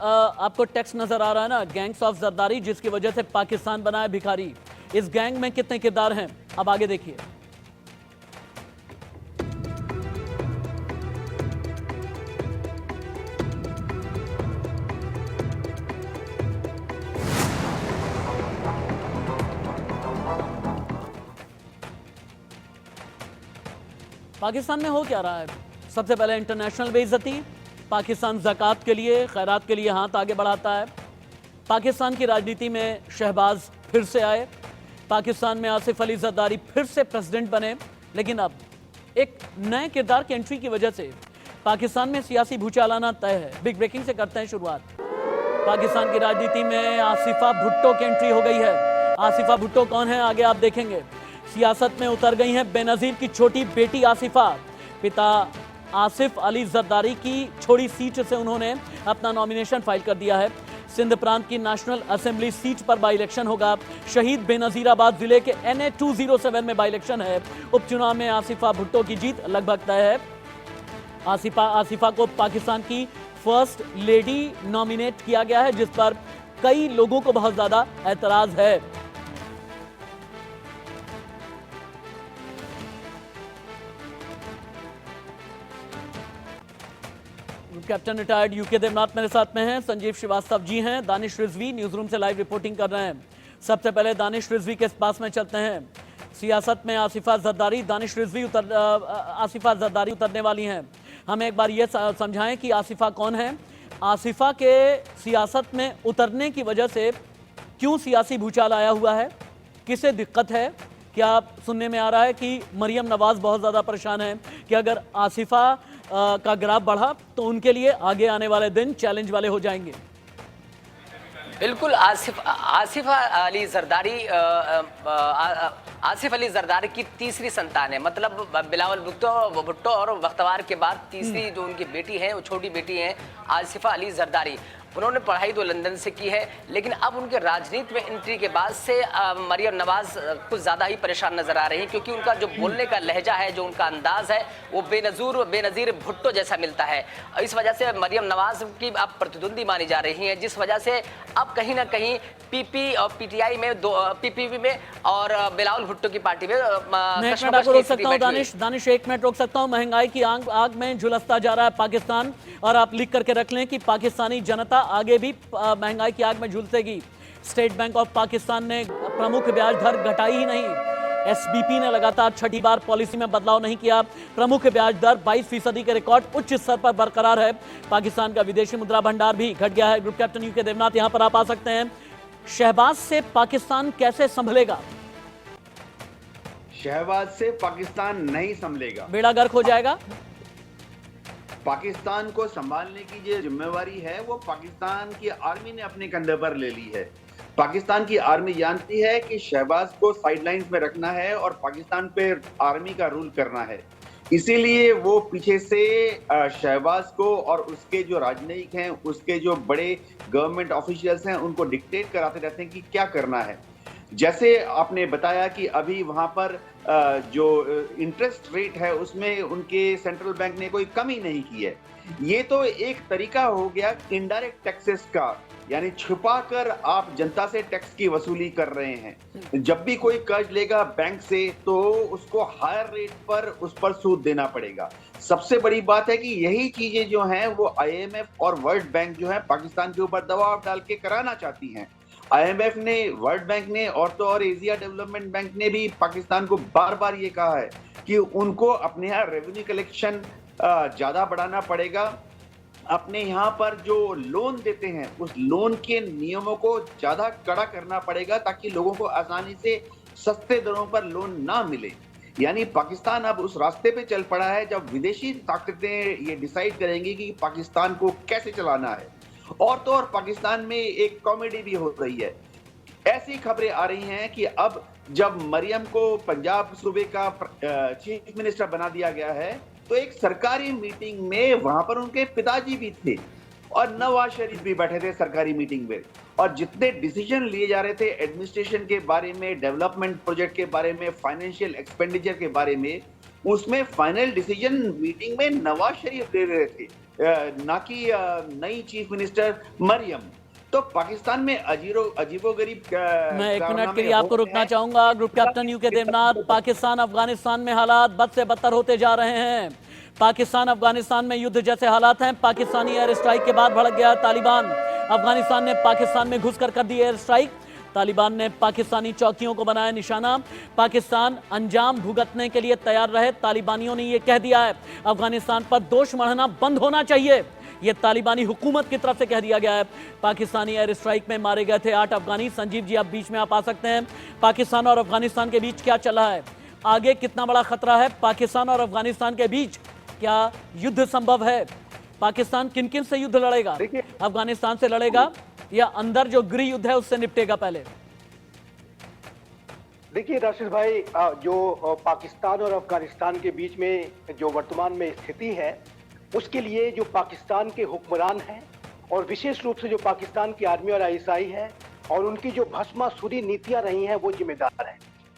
आपको टेक्स्ट नजर आ रहा है ना, गैंग्स ऑफ जरदारी, जिसकी वजह से पाकिस्तान बना है भिखारी। इस गैंग में कितने किरदार हैं, अब आगे देखिए। पाकिस्तान में हो क्या रहा है? सबसे पहले इंटरनेशनल बेइज्जती। पाकिस्तान ज़कात के लिए, खैरात के लिए हाथ आगे बढ़ाता है। पाकिस्तान की राजनीति में शहबाज फिर से आए। पाकिस्तान में आसिफ अली जरदारी फिर से प्रेसिडेंट बने। लेकिन अब एक नए किरदार की एंट्री की वजह से पाकिस्तान में सियासी भूचाल आना तय है। बिग ब्रेकिंग से करते हैं शुरुआत। पाकिस्तान की राजनीति में आसिफा भुट्टो की एंट्री हो गई है। आसिफा भुट्टो कौन है, आगे आप देखेंगे। सियासत में उतर गई हैं बेनजीर की छोटी बेटी आसिफा। पिता आसिफ अली जरदारी की छोड़ी सीट से उन्होंने अपना नॉमिनेशन फाइल कर दिया है। सिंध प्रांत की नेशनल असेंबली सीट पर बाई इलेक्शन होगा। शहीद बेनजीराबाद जिले के NA 207 में बाई इलेक्शन है। उपचुनाव में आसिफा भुट्टो की जीत लगभग तय है। आसिफा को पाकिस्तान की फर्स्ट लेडी नॉमिनेट किया गया है, जिस पर कई लोगों को बहुत ज्यादा एतराज है। कैप्टन रिटायर्ड यूके देवनाथ मेरे साथ में हैं, संजीव श्रीवास्तव जी हैं, दानिश रिजवी न्यूज रूम से लाइव रिपोर्टिंग कर रहे हैं। सबसे पहले दानिश रिजवी के पास में चलते हैं। सियासत में आसिफा जरदारी, दानिश रिजवी आसिफा जरदारी उतरने वाली हैं। हमें एक बार ये समझाएं कि आसिफा कौन है, आसिफा के सियासत में उतरने की वजह से क्यों सियासी भूचाल आया हुआ है, किसे दिक्कत है। क्या सुनने में आ रहा है कि मरियम नवाज बहुत ज़्यादा परेशान है कि अगर आसिफा का ग्राफ बढ़ा तो उनके लिए आगे आने वाले दिन चैलेंज वाले हो जाएंगे। बिल्कुल, आसिफ अली जरदारी की तीसरी संतान है। मतलब बिलावल भुट्टो और वख्तवार के बाद तीसरी जो उनकी बेटी है, वो छोटी बेटी है आसिफा अली जरदारी। उन्होंने पढ़ाई तो लंदन से की है, लेकिन अब उनके राजनीति में एंट्री के बाद से मरियम नवाज कुछ ज़्यादा ही परेशान नजर आ रही हैं, क्योंकि उनका जो बोलने का लहजा है, जो उनका अंदाज है, वो बेनज़ीर भुट्टो जैसा मिलता है। इस वजह से मरियम नवाज की अब प्रतिद्वंदी मानी जा रही हैं, जिस वजह से अब कहीं ना कहीं पीपी और पीटीआई में पीपीपी में और बिलावल भुट्टो की पार्टी में रोक सकता हूँ। दानिश एक मिनट रोक सकता हूँ। महंगाई की आग में झुलसता जा रहा है पाकिस्तान, और आप लिख करके रख लें कि पाकिस्तानी जनता आगे भी महंगाई की आग में झुलसेगी। स्टेट बैंक ऑफ पाकिस्तान ने प्रमुख ब्याज दर घटाई ही नहीं। SBP ने लगातार छठी बार पॉलिसी में बदलाव नहीं किया। प्रमुख ब्याज दर 22% के रिकॉर्ड उच्च स्तर पर बरकरार है। पाकिस्तान का विदेशी मुद्रा भंडार भी घट गया है। ग्रुप कैप्टन यूके देवनाथ यहां पर आप आ सकते हैं। शहबाज से पाकिस्तान कैसे संभलेगा? शहबाज से पाकिस्तान नहीं संभलेगा, बेड़ा गर्क हो जाएगा। पाकिस्तान को संभालने की जो जिम्मेवारी है वो पाकिस्तान की आर्मी ने अपने कंधे पर ले ली है। पाकिस्तान की आर्मी जानती है कि शहबाज को साइडलाइंस में रखना है और पाकिस्तान पे आर्मी का रूल करना है। इसीलिए वो पीछे से शहबाज को और उसके जो राजनयिक हैं, उसके जो बड़े गवर्नमेंट ऑफिशियल्स हैं, उनको डिक्टेट कराते रहते हैं कि क्या करना है। जैसे आपने बताया कि अभी वहां पर जो इंटरेस्ट रेट है उसमें उनके सेंट्रल बैंक ने कोई कमी नहीं की है। ये तो एक तरीका हो गया इनडायरेक्ट टैक्सेस का, यानी छुपाकर आप जनता से टैक्स की वसूली कर रहे हैं। जब भी कोई कर्ज लेगा बैंक से तो उसको हायर रेट पर उस पर सूद देना पड़ेगा। सबसे बड़ी बात है कि यही चीजें जो हैं वो IMF और वर्ल्ड बैंक जो है पाकिस्तान के ऊपर दबाव डाल के कराना चाहती हैं। IMF ने, वर्ल्ड बैंक ने और तो और एशिया डेवलपमेंट बैंक ने भी पाकिस्तान को बार बार ये कहा है कि उनको अपने यहाँ रेवेन्यू कलेक्शन ज्यादा बढ़ाना पड़ेगा। अपने यहाँ पर जो लोन देते हैं उस लोन के नियमों को ज्यादा कड़ा करना पड़ेगा, ताकि लोगों को आसानी से सस्ते दरों पर लोन ना मिले। यानी पाकिस्तान अब उस रास्ते पे चल पड़ा है जब विदेशी ताकतें ये डिसाइड करेंगी कि पाकिस्तान को कैसे चलाना है। और तो और पाकिस्तान में एक कॉमेडी भी हो रही है। ऐसी खबरें आ रही हैं कि अब जब मरियम को पंजाब सूबे का चीफ मिनिस्टर बना दिया गया है, तो एक सरकारी मीटिंग में वहां पर उनके पिताजी भी थे और नवाज शरीफ भी बैठे थे सरकारी मीटिंग में। और जितने डिसीजन लिए जा रहे थे एडमिनिस्ट्रेशन के बारे में, डेवलपमेंट प्रोजेक्ट के बारे में, फाइनेंशियल एक्सपेंडिचर के बारे में, उसमें फाइनल डिसीजन मीटिंग में नवाज शरीफ ले रहे थे। ना कि नई चीफ मिनिस्टर मरियम। तो पाकिस्तान में अजीबोगरीब मैं एक मिनट के लिए कारनामे आपको हो रहे रुकना हैं। चाहूंगा। ग्रुप कैप्टन यूके देवनाथ, पाकिस्तान अफगानिस्तान में हालात बद से बदतर होते जा रहे हैं। पाकिस्तान अफगानिस्तान में युद्ध जैसे हालात हैं। पाकिस्तानी एयर स्ट्राइक के बाद भड़क गया तालिबान। अफगानिस्तान ने पाकिस्तान में घुसकर कर दी एयर स्ट्राइक। तालिबान ने पाकिस्तानी चौकियों को बनाया निशाना। पाकिस्तान अंजाम भुगतने के लिए तैयार रहे। तालिबानियों ने यह कह दिया है अफगानिस्तान पर दोष मढ़ना बंद होना चाहिए। यह तालिबानी हुकूमत की तरफ से कह दिया गया है। पाकिस्तानी एयर स्ट्राइक में मारे गए थे 8 अफगानी। संजीव जी, आप बीच में आप आ सकते हैं। पाकिस्तान और अफगानिस्तान के बीच क्या चल रहा है? आगे कितना बड़ा खतरा है पाकिस्तान और अफगानिस्तान के बीच? क्या युद्ध संभव है? पाकिस्तान किन किन से युद्ध लड़ेगा? अफगानिस्तान से लड़ेगा या अंदर जो गृह युद्ध है उससे निपटेगा पहले? देखिए राशिद भाई, जो पाकिस्तान और अफगानिस्तान के बीच में जो वर्तमान में स्थिति है, उसके लिए जो पाकिस्तान के हुक्मरान हैं और विशेष रूप से जो पाकिस्तान की आर्मी और आईएसआई है और उनकी जो भस्मासुरी नीतियां रही हैं, वो जिम्मेदार है।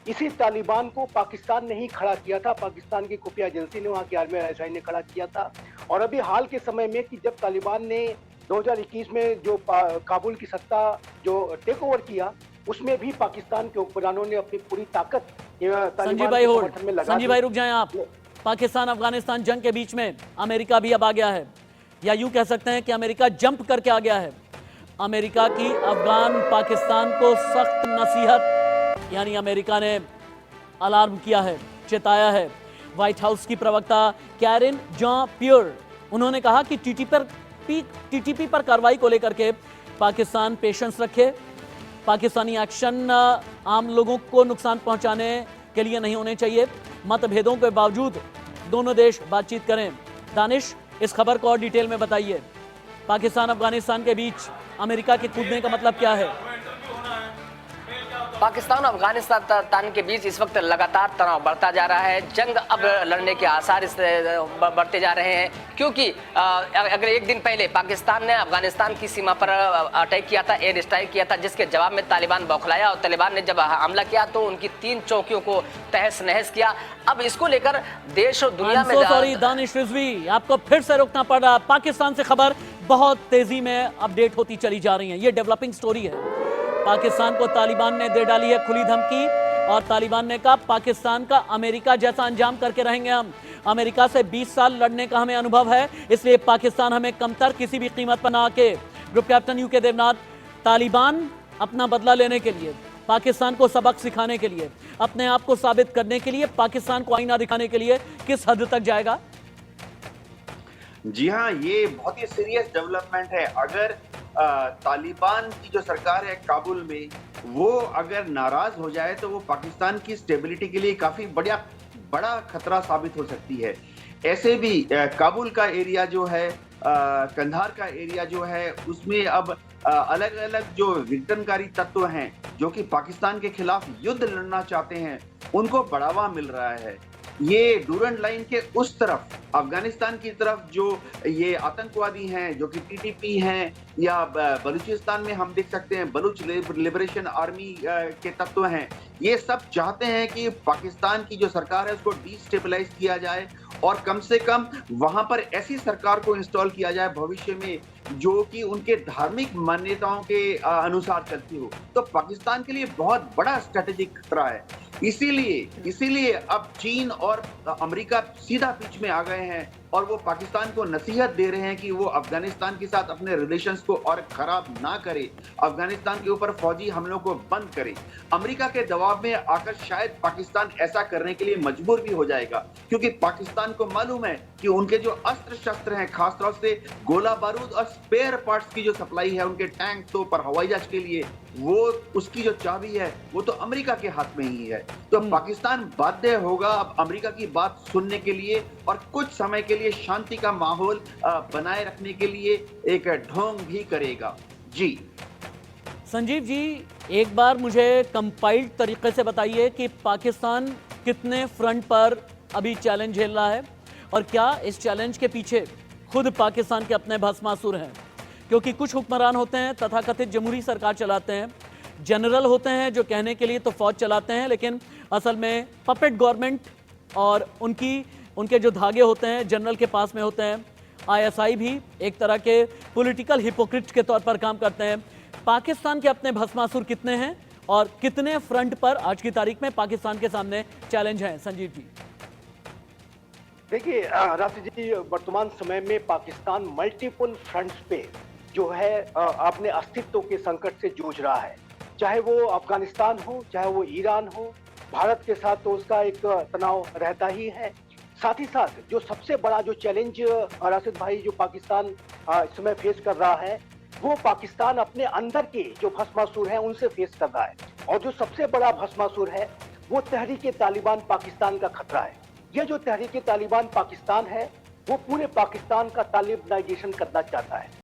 इसी तालिबान को पाकिस्तान ने ही खड़ा किया था, पाकिस्तान की खुफिया एजेंसी ने, वहाँ की आर्मी और आईएसआई ने खड़ा किया था। और अभी हाल के समय में कि जब तालिबान ने 2021 में जो काबुल की सत्ता जो टेक ओवर किया, उसमें भी पाकिस्तान के हुक्मरानों ने अपनी पूरी ताकत संजीव भाई होल्ड, संजीव भाई रुक जाएं आप। पाकिस्तान अफगानिस्तान जंग के बीच में अमेरिका भी अब आ गया है, या यूं कह सकते हैं कि अमेरिका जंप करके आ गया है। अमेरिका की अफगान पाकिस्तान को सख्त नसीहत, यानी अमेरिका ने अलार्म किया है, चेताया है। व्हाइट हाउस की प्रवक्ता कैरिन जॉन पियर, उन्होंने कहा कि टीटीपी पर कार्रवाई को लेकर के पाकिस्तान पेशेंस रखे। पाकिस्तानी एक्शन आम लोगों को नुकसान पहुंचाने के लिए नहीं होने चाहिए। मतभेदों के बावजूद दोनों देश बातचीत करें। दानिश, इस खबर को और डिटेल में बताइए। पाकिस्तान अफगानिस्तान के बीच अमेरिका के कूदने का मतलब क्या है? पाकिस्तान और अफगानिस्तान के बीच इस वक्त लगातार तनाव बढ़ता जा रहा है। जंग अब लड़ने के आसार इससे बढ़ते जा रहे हैं, क्योंकि अगर एक दिन पहले पाकिस्तान ने अफगानिस्तान की सीमा पर अटैक किया था, एयर स्ट्राइक किया था, जिसके जवाब में तालिबान बौखलाया और तालिबान ने जब हमला किया तो उनकी 3 चौकियों को तहस नहस किया। अब इसको लेकर देश और दुनिया में सॉरी दानिश रिजवी, आपको फिर से रुकना पड़ रहा। पाकिस्तान से खबर बहुत तेजी में अपडेट होती चली जा रही है। ये डेवलपिंग स्टोरी है। पाकिस्तान को तालिबान ने दे डाली है खुली धमकी और तालिबान ने कहा पाकिस्तान का अमेरिका जैसा अंजाम करके रहेंगे हम। अमेरिका से 20 साल लड़ने का हमें अनुभव है, इसलिए पाकिस्तान हमें कमतर किसी भी कीमत पर ना आके। ग्रुप कैप्टन यूके देवनाथ, तालिबान अपना बदला लेने के लिए, पाकिस्तान को सबक सिखाने के लिए, अपने आप को साबित करने के लिए, पाकिस्तान को आईना दिखाने के लिए किस हद तक जाएगा? जी हाँ, ये बहुत ही सीरियस डेवलपमेंट है। अगर तालिबान की जो सरकार है काबुल में, वो अगर नाराज हो जाए तो वो पाकिस्तान की स्टेबिलिटी के लिए काफी बड़ा खतरा साबित हो सकती है। ऐसे भी काबुल का एरिया जो है, कंधार का एरिया जो है, उसमें अब अलग अलग जो विघटनकारी तत्व हैं जो कि पाकिस्तान के खिलाफ युद्ध लड़ना चाहते हैं, उनको बढ़ावा मिल रहा है। ये डूरंड लाइन के उस तरफ, अफगानिस्तान की तरफ जो ये आतंकवादी हैं जो कि टीटीपी हैं, या बलूचिस्तान में हम देख सकते हैं बलूच लिबरेशन आर्मी के तत्व हैं, ये सब चाहते हैं कि पाकिस्तान की जो सरकार है उसको डिस्टेबलाइज किया जाए और कम से कम वहां पर ऐसी सरकार को इंस्टॉल किया जाए भविष्य में जो कि उनके धार्मिक मान्यताओं के अनुसार चलती हो। तो पाकिस्तान के लिए बहुत बड़ा स्ट्रेटेजिक खतरा है। इसीलिए अब चीन और अमेरिका सीधा बीच में आ गए हैं और वो पाकिस्तान को नसीहत दे रहे हैं कि वो अफगानिस्तान के साथ अपने रिलेशंस को और खराब ना करे, अफगानिस्तान के ऊपर फौजी हमलों को बंद करे। अमेरिका के दबाव में आकर शायद पाकिस्तान ऐसा करने के लिए मजबूर भी हो जाएगा, क्योंकि पाकिस्तान को मालूम है कि उनके जो अस्त्र शस्त्र हैं, खासतौर से गोला बारूद और स्पेयर पार्ट्स की जो सप्लाई है उनके टैंक तो पर हवाई जहाज के लिए, वो उसकी जो चाबी है वो तो अमेरिका के हाथ में ही है। तो पाकिस्तान बाध्य होगा अब अमेरिका की बात सुनने के लिए और कुछ समय के लिए शांति का माहौल बनाए रखने के लिए एक ढोंग भी करेगा। जी संजीव जी, एक बार मुझे कंपाइल्ड तरीके से बताइए कि पाकिस्तान कितने फ्रंट पर अभी चैलेंज झेल रहा है और क्या इस चैलेंज के पीछे खुद पाकिस्तान के अपने भस्मासुर हैं? क्योंकि कुछ हुक्मरान होते हैं तथाकथित जमहूरी सरकार चलाते हैं, जनरल होते हैं जो कहने के लिए तो फौज चलाते हैं, लेकिन असल में पपेट गवर्नमेंट और उनके जो धागे होते हैं जनरल के पास में होते हैं। आईएसआई भी एक तरह के पॉलिटिकल हिपोक्रिट के तौर पर काम करते हैं। पाकिस्तान के अपने भस्मासुर कितने हैं और कितने फ्रंट पर आज की तारीख में पाकिस्तान के सामने चैलेंज हैं? संजीव जी। देखिए राशि जी, वर्तमान समय में पाकिस्तान मल्टीपल फ्रंट्स पे जो है अपने अस्तित्व के संकट से जूझ रहा है। चाहे वो अफगानिस्तान हो, चाहे वो ईरान हो, भारत के साथ तो उसका एक तनाव रहता ही है। साथ ही साथ जो सबसे बड़ा जो चैलेंज राशिद भाई जो पाकिस्तान इस समय फेस कर रहा है, वो पाकिस्तान अपने अंदर के जो भस्मासुर हैं उनसे फेस कर रहा है। और जो सबसे बड़ा भस्मासुर है वो तहरीक तालिबान पाकिस्तान का खतरा है। ये जो तहरीक तालिबान पाकिस्तान है वो पूरे पाकिस्तान का तालिबानाइजेशन करना चाहता है।